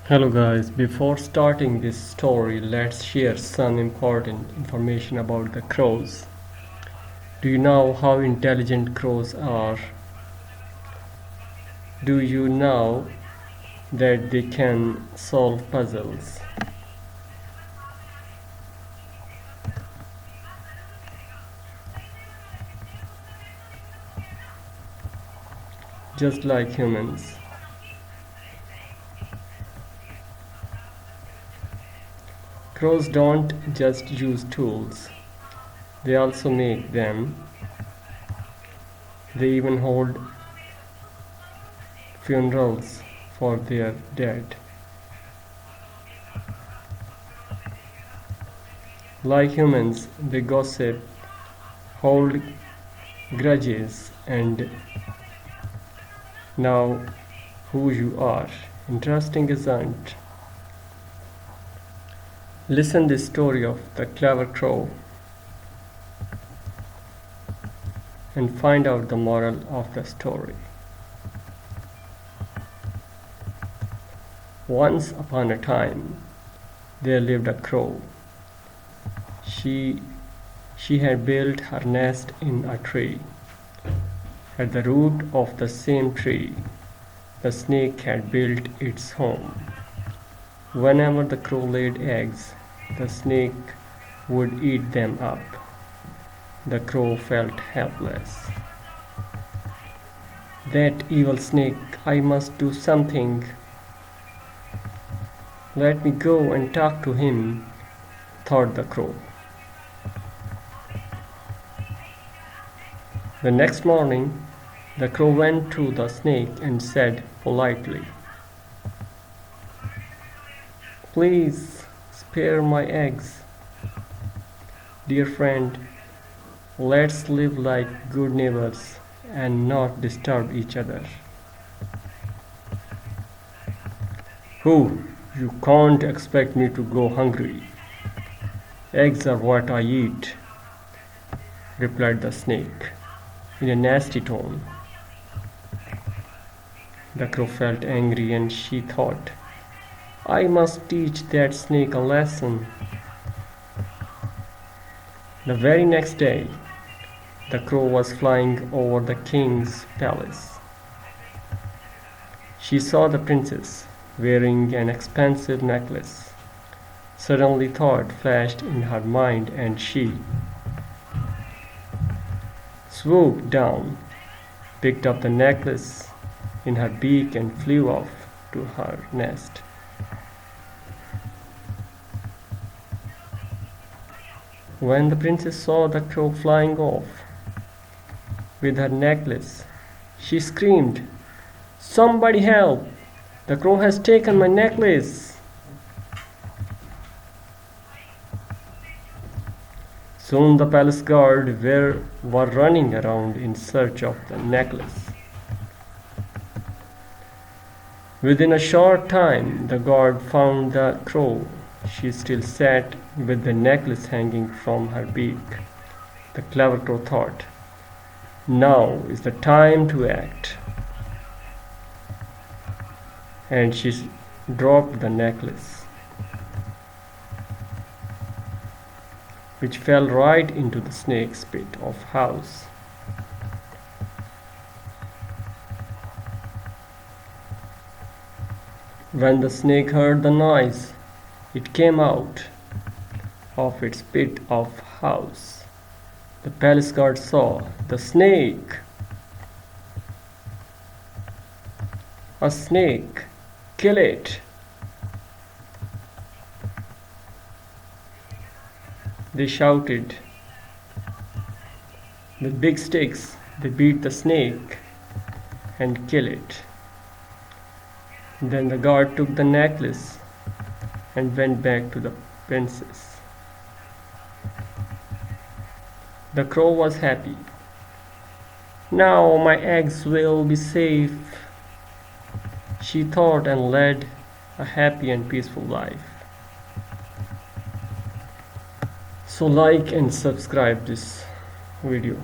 Hello guys, before starting this story, let's share some important information about the crows. Do you know how intelligent crows are? Do you know that they can solve puzzles? Just like humans. Crows don't just use tools, they also make them. They even hold funerals for their dead. Like humans, they gossip, hold grudges, and know who you are. Interesting, isn't? Listen this story of the clever crow and find out the moral of the story. Once upon a time, there lived a crow. She had built her nest in a tree. At the root of the same tree, the snake had built its home. Whenever the crow laid eggs, the snake would eat them up. The crow felt helpless. That evil snake, I must do something. Let me go and talk to him, thought the crow. The next morning, the crow went to the snake and said politely, "Please spare my eggs. Dear friend, let's live like good neighbors and not disturb each other." "Oh, you can't expect me to go hungry. Eggs are what I eat," replied the snake in a nasty tone. The crow felt angry and she thought, "I must teach that snake a lesson." The very next day, the crow was flying over the king's palace. She saw the princess wearing an expensive necklace. Suddenly thought flashed in her mind and she swooped down, picked up the necklace in her beak and flew off to her nest. When the princess saw the crow flying off with her necklace, she screamed, "Somebody help! The crow has taken my necklace!" Soon the palace guard were running around in search of the necklace. Within a short time, the guard found the crow. She still sat with the necklace hanging from her beak. The clever crow thought, "Now is the time to act." And she dropped the necklace, which fell right into the snake's pit of house. When the snake heard the noise, it came out of its pit of house. The palace guard saw the snake. "A snake! Kill it!" they shouted. With big sticks, they beat the snake and kill it. Then the guard took the necklace and went back to the princess. The crow was happy. "Now my eggs will be safe," she thought, and led a happy and peaceful life. So like and subscribe this video.